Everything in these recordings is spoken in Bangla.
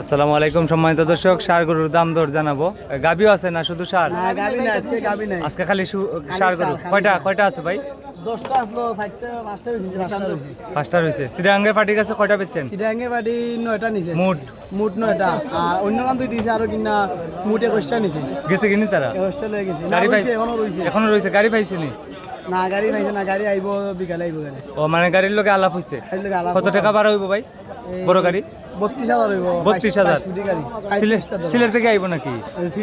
আসসালামু আলাইকুম সম্মানিত দর্শক, ষাঁড় গরুর দাম দর জানাবো। গাবিও আছে না শুধু ষাঁড়? না গাবি না, আজকে গাবি নাই, আজকে খালি ষাঁড় গরু। কয়টা কয়টা আছে ভাই? 10টা আসলো, 4টা 5টা হইছে, 5টা হইছে। পাঁচটা রয়েছে। সিরাঙ্গের পার্টি কাছে কয়টা বেচছেন? সিটাঙ্গে বাড়ি 9টা নিছে, মুট মুট 9টা, আর অন্য কান দুই দিছে, আরো কিনা মুট 21টা নিছে, গেছে কিনি তারা? 21টা লয়ে গেছে। না গাড়ি রইছে, পাইছে? এখনো রইছে, এখনো রয়েছে। গাড়ি পাইছে নি? না গাড়ি পাইছে না, গাড়ি আইবো বিকালে আইবো গাড়ি। ও মানে গাড়ির লোকে আলাপ হইছে। খালি লাগা আলাপ কত টাকা ভাড়া হইব ভাই বড় গাড়ি? 32,000 হইব। 32,000 ফুটি গাড়ি সিলেট থেকে আইব নাকি?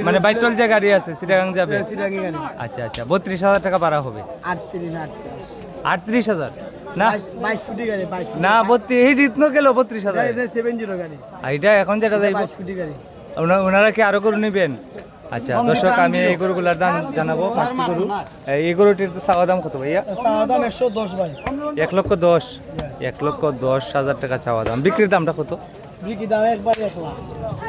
মানে বাইটল যে গাড়ি আছে সিটাগাং যাবে? সিটাঙ্গে গাড়ি আচ্ছা আচ্ছা, 32,000 টাকা ভাড়া হবে। 38,000 না 22 ফুটি গাড়ি, 22 ফুটি না 32 এই জিতনো গেল 32,000। 70 গাড়ি, আর এটা এখন যেটা যাইব 22 ফুটি গাড়ি। ওনারা কি আরো গরু নেবেন? আচ্ছা দর্শক, আমি এই গরুগুলার দাম জানাবো। পাঁচটি গরু। এই গরুটির চাওয়া দাম কত ভাইয়া? চাওয়া দাম 110 ভাই। 1,10,000 1,10,000 টাকা চাওয়া দাম। বিক্রির দামটা কত? বিক্রি দাম একবার 1 লাখ।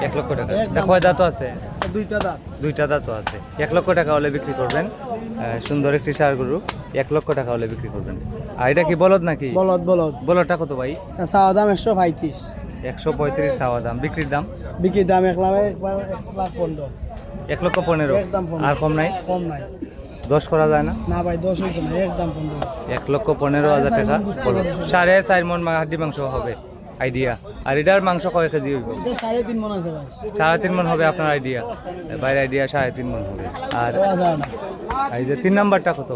1 লক্ষ টাকা। কয় দাঁতও আছে? দুইটা দাঁত। দুইটা দাঁতও আছে। 1 লক্ষ টাকা হলে বিক্রি করবেন। সুন্দর একটি ষাঁড় গরু 1 লক্ষ টাকা হলে বিক্রি করবেন। আর এটা কি বলদ নাকি? বলদ বলদ। বলদটা কত ভাই? চাওয়া দাম 135। 135 চাওয়া দাম। বিক্রির দাম? বিক্রি দাম 1 লাখ, একবার 1,15,000। 1,15,000। একদম 15। আর কম নাই? কম নাই। 10 করা যায় না? না ভাই 10 হইতো না, একদম 15। 1,15,000 টাকা। 4.5 মণ হাড্ডি মাংস হবে আইডিয়া। আর এটার মাংস কয় কেজি হইব? এটা 3.5 মণ আছে ভাই। 3.5 মণ হবে আপনার আইডিয়া। বাইরে আইডিয়া 3.5 মণ হবে। আর দেওয়া যায় না। এই যে 3 নাম্বারটা কত?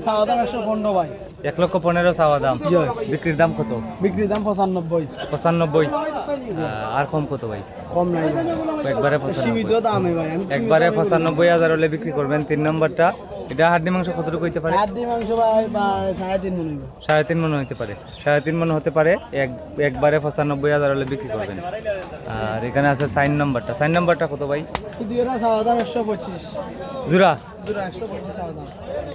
চাওয়া দাম 115 ভাই। 1,15,000 চাওয়া দাম। জয়। বিক্রির দাম কত? বিক্রি দাম 95। 95। আর কম কত ভাই? কম নাই, একবারে সীমিত 95। দামে ভাই। আমি একবারে 95,000 হলে বিক্রি করবেন। 3 নাম্বারটা, এটা হাড্ডি মাংস কতটুকু হইতে পারে? হাড্ডি মাংস ভাই বা 3.5 মণ হইব। 3.5 মণ হইতে পারে। 3.5 মণ হতে পারে। একবারে 95,000 হলে বিক্রি করবেন। আর এখানে আছে 4 নাম্বারটা। 4 নাম্বারটা কত ভাই? দুইটা চাওয়া দাম 125। জোড়া? দুইটা 125 চাওয়া দাম।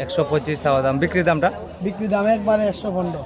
125 চাওয়া দাম। বিক্রির দামটা? বিক্রি দাম একবারে 115।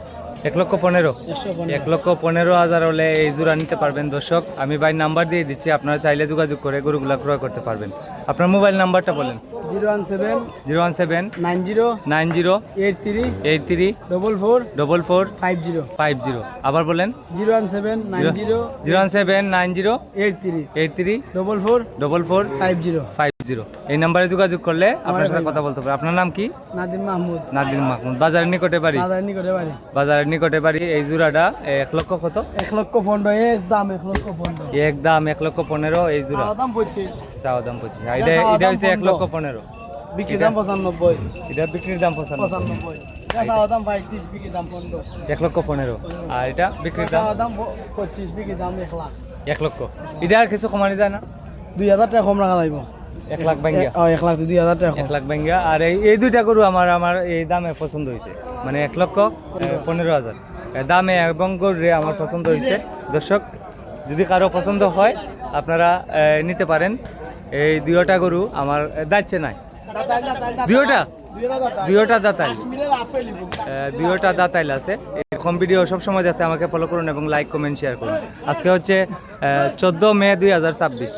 1,15,000। 115। 1,15,000 হলে এই জোড়া নিতে পারবেন। দর্শক, আমি ভাই নাম্বার দিয়ে দিচ্ছি, আপনারা চাইলে যোগাযোগ করে গরুগুলা ক্রয় করতে পারবেন। আপনার মোবাইল নাম্বারটা বলেন। 017 017 90 90 83 83 44 44 50। 50। আবার বলেন। 017 90 07 90 83 83 44 44 50। 50। এই নাম্বারে যোগাযোগ করলে আপনার সাথে কথা বলতে পারবে। আপনার নাম কি? নাদিম মাহমুদ। নাদিম মাহমুদ। বাজারের নিকটে বাড়ি? বাজার নিকটে বাড়ি। বাজারের নিকটে বাড়ি। এই জোড়াটা 1 লক্ষ কত? 1,15,000 একদম 1,15,000। একদম 1,15,000 এই জোড়া। দাম 25। চাওয়া দাম 25। এটা হচ্ছে 1,15,000। বিক্রি দাম 95। এটা বিক্রির দাম 95। 95। চাওয়া দাম 35, বিক্রি দাম 15। 1,15,000। আর এটা বিক্রির দাম? চাওয়া দাম 25, বিক্রি দাম 1 লাখ। 1 লক্ষ। এটা আর কিছু কমানো যায় না? 2,000 টাকা কম রাখা যাইব। 1 লাখ ভাঙ্গিয়া? 1 লাখ 2,000 টাকা। 1 লাখ ভাঙ্গিয়া। আর এই দুইটা গরু আমার এই দামে পছন্দ হয়েছে, মানে 1,15,000 দামে এবং গরুরে আমার পছন্দ হয়েছে। দর্শক, যদি কারো পছন্দ হয় আপনারা নিতে পারেন। এই দুইটা গরু আমার দাচ্ছে নাই। দুইটা দাতাইল। দুইটা দাতাইল আছে। এরকম ভিডিও সবসময় যাতে আমাকে ফলো করুন এবং লাইক কমেন্ট শেয়ার করুন। আজকে হচ্ছে 14 মে 2026।